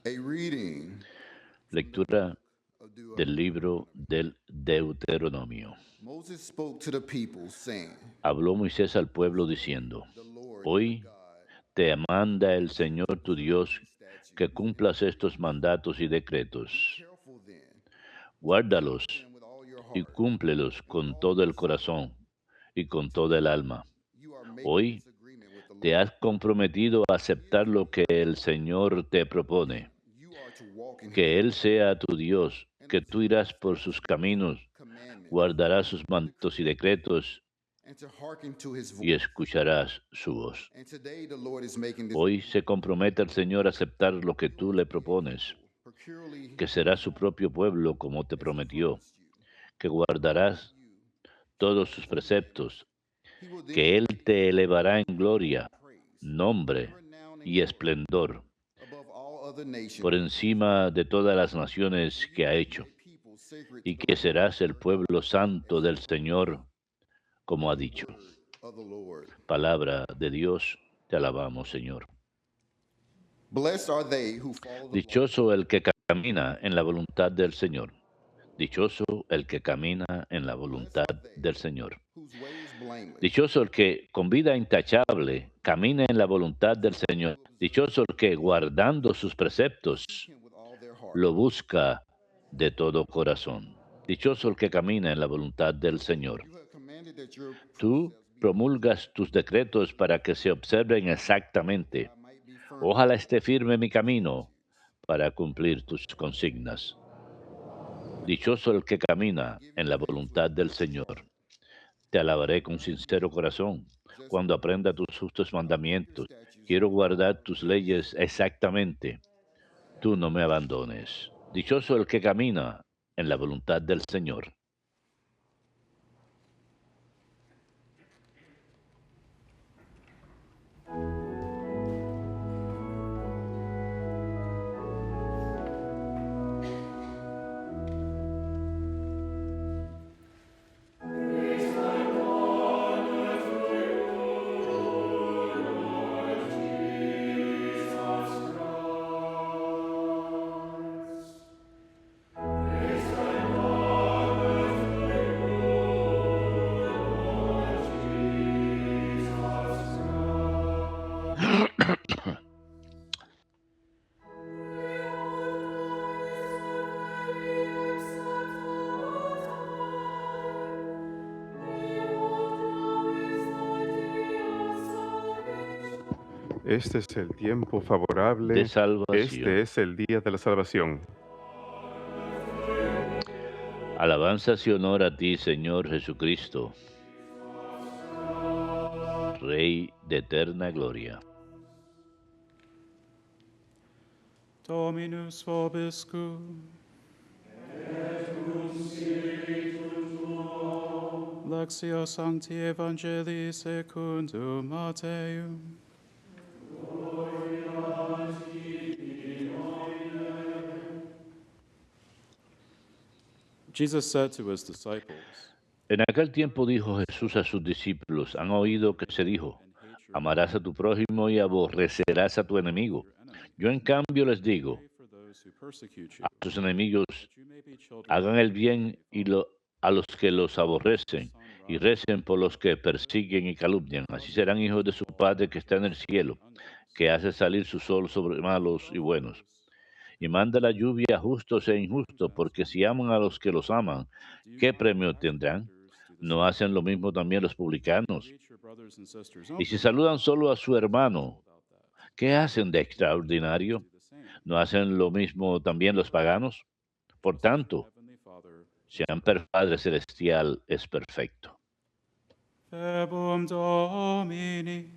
A reading Lectura del libro del Deuteronomio. Moses spoke to the people, saying, Habló Moisés al pueblo diciendo, The Lord your hoy God, te manda el Señor tu Dios que statutes and cumplas estos mandatos y be decretos. careful then to Guárdalos observe them with all your y heart cúmplelos and with con all todo your el soul. corazón y con toda el Today alma. you are making Hoy this agreement with the te Lord. has comprometido a aceptar lo que el Señor te Then propone, you are to walk in his que Él ways sea tu Dios, and que tú observe his irás por sus statutes, caminos, commandments, guardarás sus and mandatos y decrees, decretos and to hearken to his voice. y escucharás su voz. And today the Lord is making this Hoy se agreement compromete el Señor a aceptar lo que that you tú are le to be a propones, people peculiarly que his será su own, propio pueblo como te as he prometió, promised you, que to give guardarás you todos his sus holy name. preceptos, He will then que Él raise te you elevará en to honor gloria, and praise, nombre renown and y glory esplendor above all other por nations, encima de todas las naciones and you que ha will be hecho, a people sacred to y the que Lord serás el your God, pueblo santo as he del promised. Señor, como ha The dicho. word of the Lord. Palabra de Dios, te alabamos, Señor. Blessed are they who follow the law Dichoso el que camina en la voluntad del Señor. Dichoso el que camina en la Blessed voluntad are they del Señor. whose way is blameless, Dichoso el que con vida intachable camina en la voluntad del for they Señor. will observe Dichoso his el que decrees guardando sus and preceptos seek him with all their heart. lo busca de todo corazón. Dichoso el que camina en la voluntad del Señor. You have commanded that your Tú precepts be observed, promulgas tus decretos para que se observen that exactamente. I might be firm in Ojalá esté keeping firme mi your camino statutes. para cumplir tus consignas. Dichoso el que I camina give you en la praise with a voluntad del grateful Señor. heart. Te I will alabaré con learn sincero corazón just cuando words. aprenda tus justos I'll keep your mandamientos. statutes Quiero with all guardar my tus heart. leyes exactamente. Tú no me abandones. Dichoso el que camina en la voluntad del Señor. Este es el tiempo De favorable, este salvación. es el día de la salvación. Alabanzas y honor a ti, Señor Jesucristo, Rey de eterna gloria. Dominus vobiscum. Lectio Sancti Evangelii secundum Matteum. Jesus said to his disciples, En aquel tiempo dijo Jesús a sus discípulos, han oído que se dijo, and hate your amarás a tu prójimo y aborrecerás a tu enemigo. your enemy. Yo en cambio les digo, Pray for those who persecute you, a tus enemigos that you may be children of hagan your el bien heavenly y Father. a los que los As the aborrecen sun y rises recen por los que persiguen y calumnian. Así serán hijos de su Padre que está en el cielo, que hace salir su sol sobre malos y buenos, y manda la lluvia a justos e injustos, porque si aman a los que los aman, ¿qué premio tendrán? ¿No hacen lo mismo también los publicanos? Y si saludan solo a su hermano, ¿qué hacen de extraordinario? ¿No hacen lo mismo también los paganos? Por tanto, sean Padre Celestial es perfecto. Verbum Domini.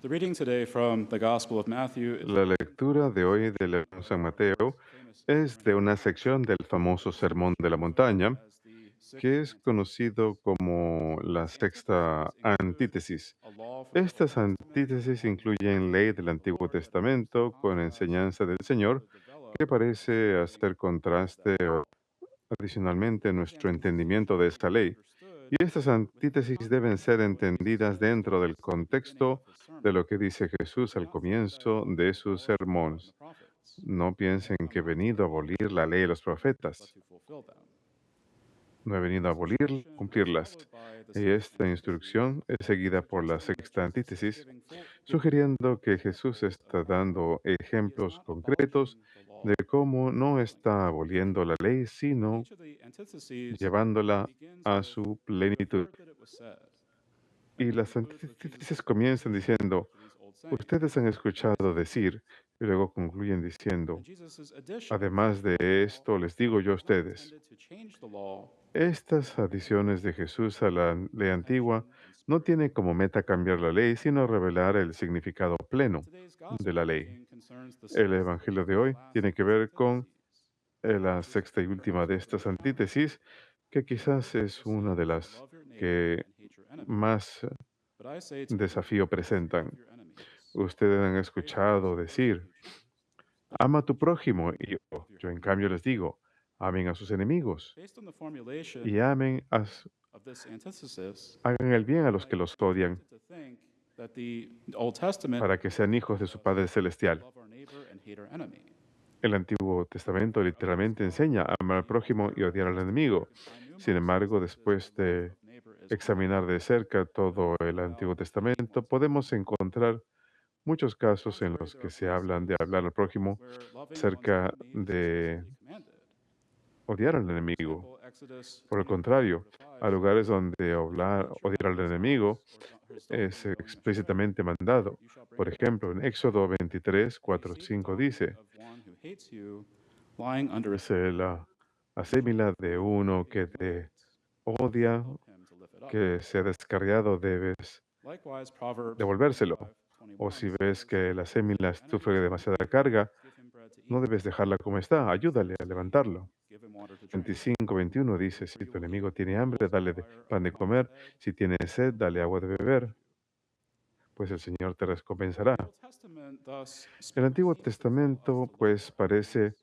The reading today from the Gospel of Matthew is La lectura de hoy del Evangelio de San Mateo es de una sección del famoso Sermón de la Montaña, que es conocido como la sexta antítesis. Estas antítesis incluyen ley del Antiguo Testamento con enseñanza del Señor, que parece hacer contraste o adicionalmente nuestro entendimiento de esta ley. Y estas antítesis deben ser entendidas dentro del contexto de lo que dice Jesús al comienzo de sus sermones. No piensen que he venido a abolir la ley de los profetas. No he venido a abolir, cumplirlas. Y esta instrucción es seguida por la sexta antítesis, sugiriendo que Jesús está dando ejemplos concretos de cómo no está aboliendo la ley, sino llevándola a su plenitud. Y las antítesis comienzan diciendo, ustedes han escuchado decir, y luego concluyen diciendo, además de esto les digo yo a ustedes. Estas adiciones de Jesús a la ley antigua no tienen como meta cambiar la ley, sino revelar el significado pleno de la ley. El Evangelio de hoy tiene que ver con la sexta y última de estas antítesis, que quizás es una de las que más desafío presentan. Ustedes han escuchado decir, ama a tu prójimo, y yo en cambio les digo, amen a sus enemigos y hagan el bien a los que los odian, para que sean hijos de su Padre Celestial. El Antiguo Testamento literalmente enseña a amar al prójimo y odiar al enemigo. Sin embargo, después de examinar de cerca todo el Antiguo Testamento, podemos encontrar muchos casos en los que se hablan de hablar al prójimo acerca de odiar al enemigo. Por el contrario, a lugares donde odiar al enemigo es explícitamente mandado. Por ejemplo, en Éxodo 23, 4, 5 dice, es la asémila de uno que te odia, que se ha descarriado, debes devolvérselo. O si ves que la asémila sufre demasiada carga, no debes dejarla como está, ayúdale a levantarlo. 25, 21 dice, si tu enemigo tiene hambre, dale pan de comer, si tiene sed, dale agua de beber, pues el Señor te recompensará. El Antiguo Testamento, pues, parece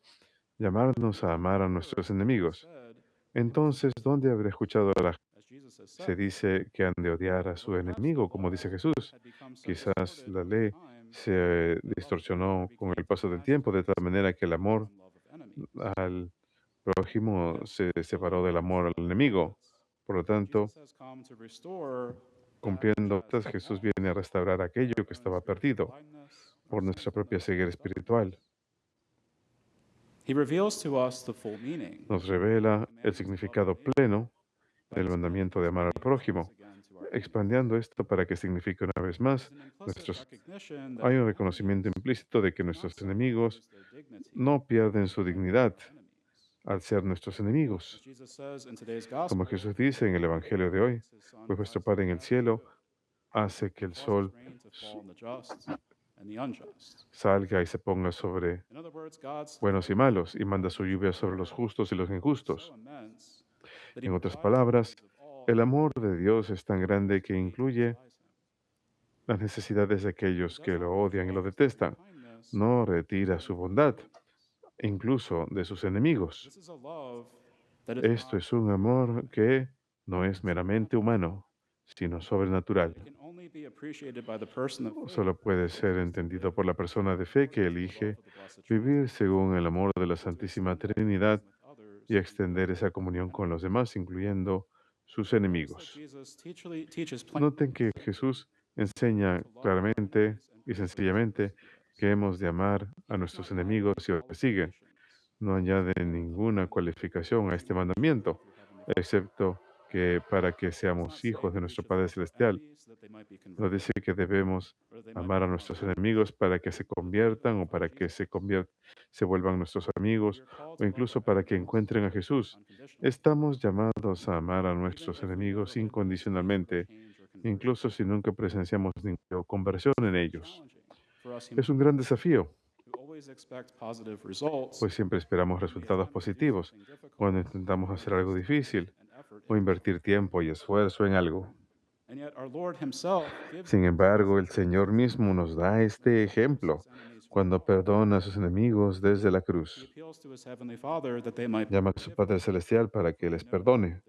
llamarnos a amar a nuestros enemigos. Entonces, ¿dónde habré escuchado a la gente? Se dice que han de odiar a su enemigo, como dice Jesús. Quizás la ley se distorsionó con el paso del tiempo, de tal manera que el amor al prójimo se separó del amor al enemigo. Por lo tanto, cumpliendo estas, Jesús viene a restaurar aquello que estaba perdido por nuestra propia ceguera espiritual. Nos revela el significado pleno del mandamiento de amar al prójimo, expandiendo esto para que signifique una vez más, hay un reconocimiento implícito de que nuestros enemigos no pierden su dignidad al ser nuestros enemigos. Como Jesús dice en el Evangelio de hoy, pues vuestro Padre en el cielo hace que el sol salga y se ponga sobre buenos y malos y manda su lluvia sobre los justos y los injustos. En otras palabras, el amor de Dios es tan grande que incluye las necesidades de aquellos que lo odian y lo detestan. No retira su bondad, incluso de sus enemigos. Esto es un amor que no es meramente humano, sino sobrenatural. Solo puede ser entendido por la persona de fe que elige vivir según el amor de la Santísima Trinidad y extender esa comunión con los demás, incluyendo sus enemigos. Noten que Jesús enseña claramente y sencillamente que hemos de amar a nuestros enemigos y los que siguen. No añade ninguna cualificación a este mandamiento, excepto que para que seamos hijos de nuestro Padre Celestial. No dice que debemos amar a nuestros enemigos para que se conviertan o para que se vuelvan nuestros amigos o incluso para que encuentren a Jesús. Estamos llamados a amar a nuestros enemigos incondicionalmente, incluso si nunca presenciamos ninguna conversión en ellos. Es un gran desafío, pues siempre esperamos resultados positivos cuando intentamos hacer algo difícil. o invertir tiempo y esfuerzo en algo. Sin embargo, el Señor mismo nos da este ejemplo cuando perdona a sus enemigos desde la cruz. Llama a su Padre Celestial para que les perdone,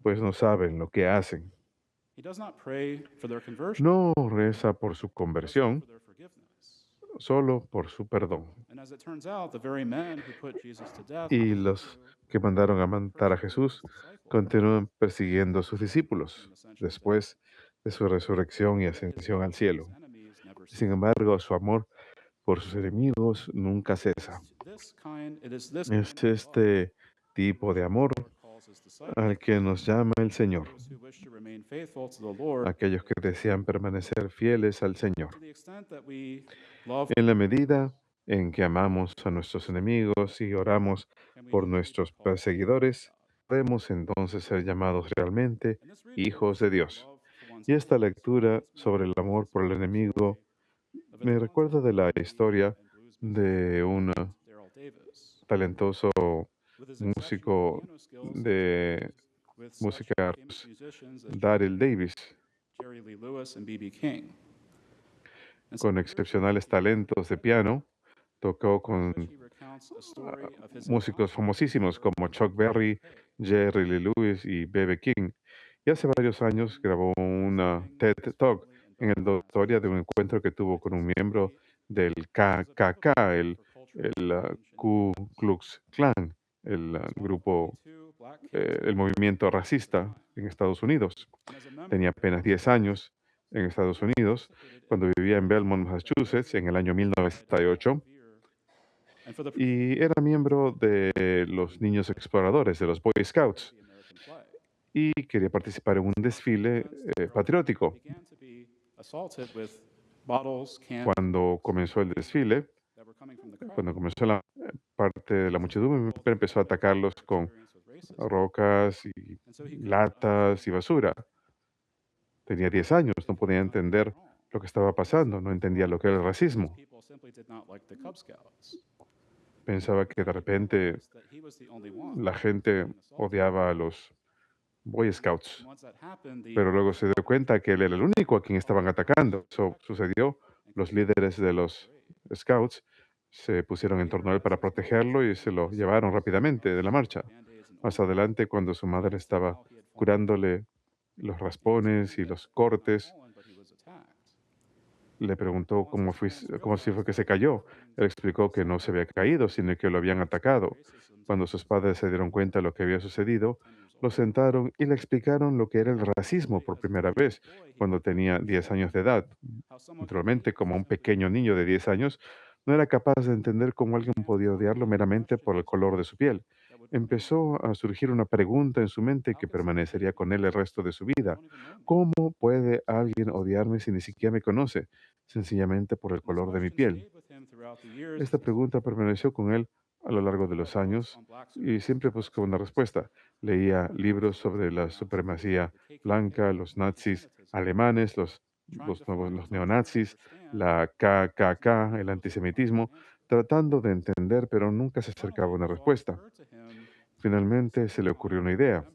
pues no saben lo que hacen. No reza por su conversión, solo por su perdón. Y los que mandaron a matar a Jesús continúan persiguiendo a sus discípulos después de su resurrección y ascensión al cielo. Sin embargo, su amor por sus enemigos nunca cesa. Es este tipo de amor al que nos llama el Señor, aquellos que desean permanecer fieles al Señor. En la medida en que amamos a nuestros enemigos y oramos por nuestros perseguidores, podemos entonces ser llamados realmente hijos de Dios. Y esta lectura sobre el amor por el enemigo me recuerda de la historia de un talentoso músico de música, Daryl Davis, con excepcionales talentos de piano. Tocó con músicos famosísimos como Chuck Berry, Jerry Lee Lewis y B.B. King. Y hace varios años grabó una TED Talk en la historia de un encuentro que tuvo con un miembro del KKK, el Ku Klux Klan, grupo, el movimiento racista en Estados Unidos. Tenía apenas 10 años en Estados Unidos cuando vivía en Belmont, Massachusetts, en el año 1908. Y era miembro de los Niños Exploradores, de los Boy Scouts, y quería participar en un desfile patriótico. Cuando comenzó el desfile, cuando comenzó la parte de la muchedumbre, empezó a atacarlos con rocas y latas y basura. Tenía 10 años, no podía entender lo que estaba pasando, no entendía lo que era el racismo. Pensaba que de repente la gente odiaba a los Boy Scouts, pero luego se dio cuenta que él era el único a quien estaban atacando. Eso sucedió. Los líderes de los Scouts se pusieron en torno a él para protegerlo y se lo llevaron rápidamente de la marcha. Más adelante, cuando su madre estaba curándole los raspones y los cortes, le preguntó cómo si fue que se cayó. Él explicó que no se había caído, sino que lo habían atacado. Cuando sus padres se dieron cuenta de lo que había sucedido, lo sentaron y le explicaron lo que era el racismo por primera vez, cuando tenía 10 años de edad. Naturalmente, como un pequeño niño de 10 años, no era capaz de entender cómo alguien podía odiarlo meramente por el color de su piel. Empezó a surgir una pregunta en su mente que permanecería con él el resto de su vida. ¿Cómo puede alguien odiarme si ni siquiera me conoce? Sencillamente por el color de mi piel. Esta pregunta permaneció con él a lo largo de los años y siempre buscó una respuesta. Leía libros sobre la supremacía blanca, los nazis alemanes, los neonazis, la KKK, el antisemitismo, tratando de entender, pero nunca se acercaba a una respuesta. Finalmente se le ocurrió una idea,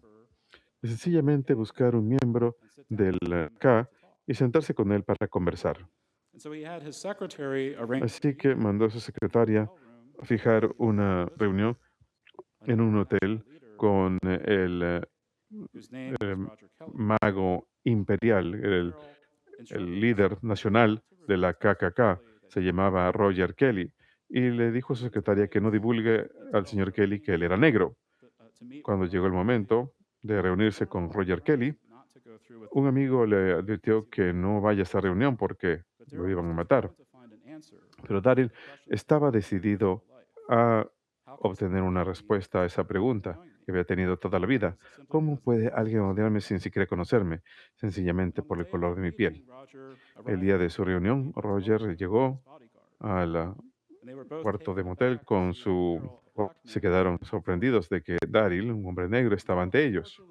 de sencillamente buscar un miembro del K y sentarse con él para conversar. Así que mandó a su secretaria a fijar una reunión en un hotel con el mago imperial, el líder nacional de la KKK, se llamaba Roger Kelly, y le dijo a su secretaria que no divulgue al señor Kelly que él era negro. Cuando llegó el momento de reunirse con Roger Kelly, un amigo le advirtió que no vaya a esa reunión porque lo iban a matar. Pero Daryl estaba decidido a obtener una respuesta a esa pregunta que había tenido toda la vida. ¿Cómo puede alguien odiarme sin siquiera conocerme? Sencillamente por el color de mi piel. El día de su reunión, Roger llegó al cuarto de motel con su... Se quedaron sorprendidos de que Daryl, un hombre negro, estaba ante ellos.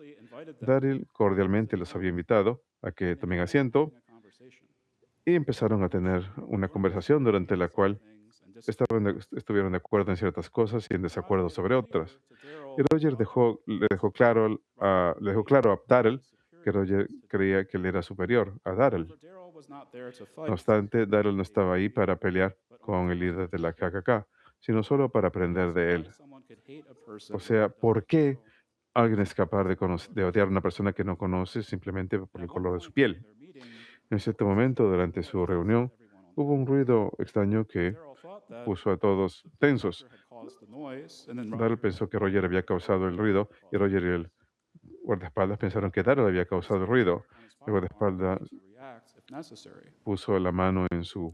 Daryl cordialmente los había invitado a que tomen asiento y empezaron a tener una conversación durante la cual estuvieron de acuerdo en ciertas cosas y en desacuerdo sobre otras. Y Roger le dejó claro a Darrell que Roger creía que él era superior a Darrell. No obstante, Darrell no estaba ahí para pelear con el líder de la KKK, sino solo para aprender de él. O sea, ¿por qué alguien es capaz de odiar a una persona que no conoce simplemente por el color de su piel? En cierto momento, durante su reunión, hubo un ruido extraño que puso a todos tensos. Darrell pensó que Roger había causado el ruido y Roger y el guardaespaldas pensaron que Darrell había causado el ruido. El guardaespaldas puso la mano en su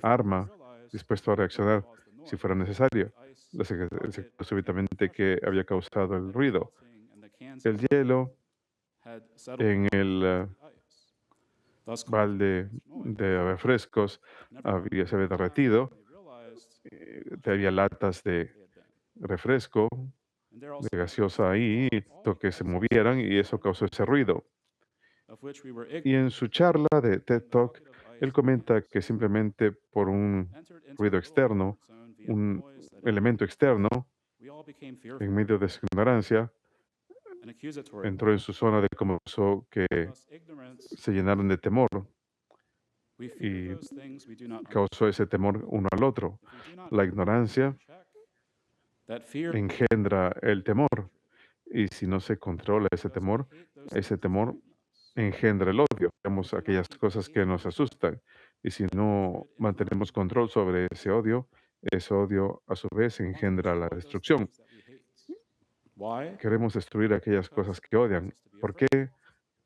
arma, dispuesto a reaccionar si fuera necesario. El secretario súbitamente que había causado el ruido. El hielo en el balde de refrescos se había derretido. Había latas de refresco, de gaseosa ahí, hizo que se movieran y eso causó ese ruido. Y en su charla de TED Talk, él comenta que simplemente por un ruido externo, un elemento externo, en medio de su ignorancia, entró en su zona de comenzó que se llenaron de temor y causó ese temor uno al otro. La ignorancia engendra el temor y si no se controla ese temor engendra el odio. Vemos aquellas cosas que nos asustan y si no mantenemos control sobre ese odio a su vez engendra la destrucción. Queremos destruir aquellas cosas que odian. ¿Por qué?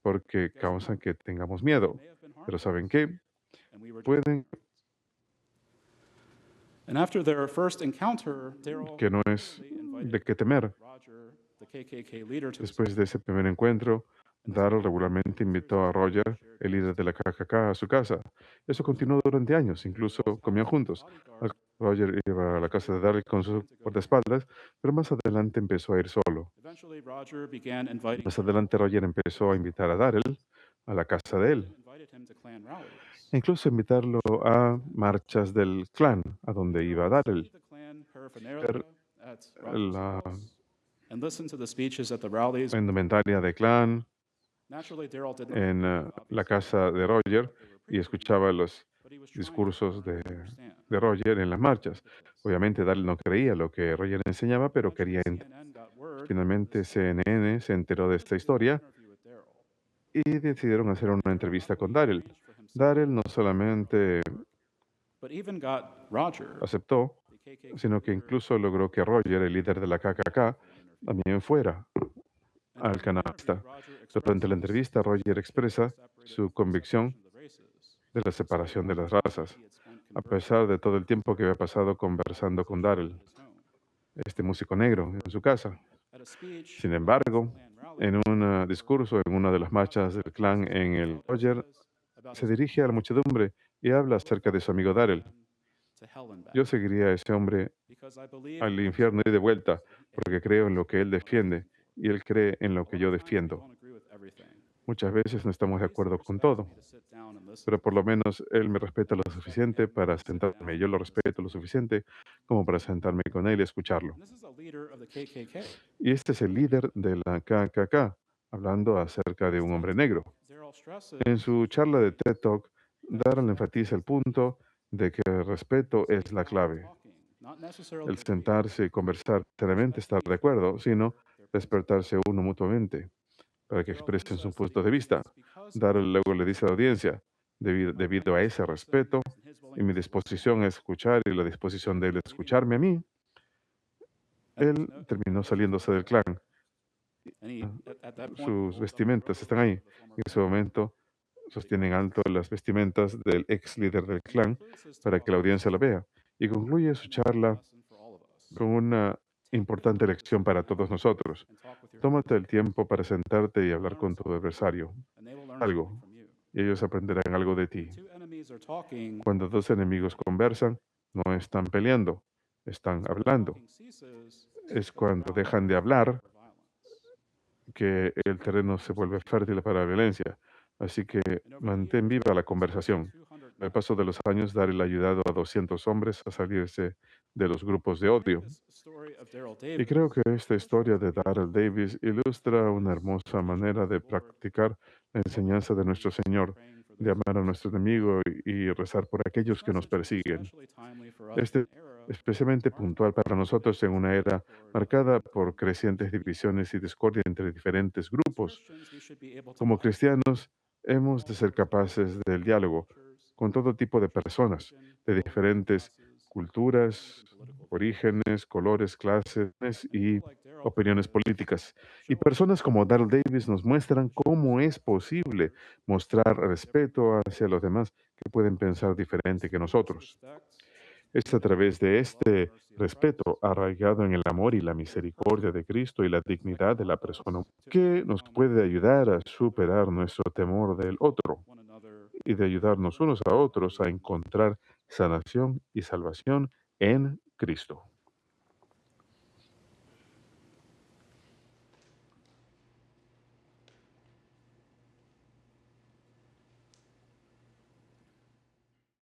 Porque causan que tengamos miedo. Pero ¿saben qué? Pueden que no es de qué temer. Después de ese primer encuentro, Darrell regularmente invitó a Roger, el líder de la KKK, a su casa. Eso continuó durante años, incluso comían juntos. Roger iba a la casa de Darrell con sus guardaespaldas, pero más adelante empezó a ir solo. Más adelante Roger empezó a invitar a Darrell a la casa de él, e incluso invitarlo a marchas del clan, a donde iba Darrell. Ver la indumentaria de clan en la casa de Roger y escuchaba los discursos de Roger en las marchas. Obviamente Darrell no creía lo que Roger enseñaba, pero quería finalmente CNN se enteró de esta historia y decidieron hacer una entrevista con Darrell. Darrell no solamente aceptó, sino que incluso logró que Roger, el líder de la KKK, también fuera al canasta. Durante la entrevista, Roger expresa su convicción de la separación de las razas, a pesar de todo el tiempo que había pasado conversando con Darrell, este músico negro, en su casa. Sin embargo, en un discurso en una de las marchas del clan en el Roger se dirige a la muchedumbre y habla acerca de su amigo Darrell. Yo seguiría a ese hombre al infierno y de vuelta, porque creo en lo que él defiende y él cree en lo que yo defiendo. Muchas veces no estamos de acuerdo con todo, pero por lo menos él me respeta lo suficiente para sentarme. Yo lo respeto lo suficiente como para sentarme con él y escucharlo. Y este es el líder de la KKK, hablando acerca de un hombre negro. En su charla de TED Talk, Darrell enfatiza el punto de que el respeto es la clave. El sentarse y conversar, sinceramente estar de acuerdo, sino despertarse uno mutuamente para que expresen sus puntos de vista. Darrell luego le dice a la audiencia, debido a ese respeto y mi disposición a escuchar y la disposición de él a escucharme a mí, él terminó saliéndose del clan. Sus vestimentas están ahí. En ese momento sostienen alto las vestimentas del ex líder del clan para que la audiencia la vea. Y concluye su charla con una importante lección para todos nosotros. Tómate el tiempo para sentarte y hablar con tu adversario. Algo. Y ellos aprenderán algo de ti. Cuando dos enemigos conversan, no están peleando, están hablando. Es cuando dejan de hablar que el terreno se vuelve fértil para la violencia. Así que mantén viva la conversación. Con el paso de los años, Daryl ha ayudado a 200 hombres a salirse de los grupos de odio. Y creo que esta historia de Daryl Davis ilustra una hermosa manera de practicar la enseñanza de nuestro Señor, de amar a nuestro enemigo y rezar por aquellos que nos persiguen. Este es especialmente puntual para nosotros en una era marcada por crecientes divisiones y discordia entre diferentes grupos. Como cristianos, hemos de ser capaces del diálogo con todo tipo de personas, de diferentes culturas, orígenes, colores, clases y opiniones políticas. Y personas como Daryl Davis nos muestran cómo es posible mostrar respeto hacia los demás que pueden pensar diferente que nosotros. Es a través de este respeto arraigado en el amor y la misericordia de Cristo y la dignidad de la persona que nos puede ayudar a superar nuestro temor del otro y de ayudarnos unos a otros a encontrar sanación y salvación en Cristo.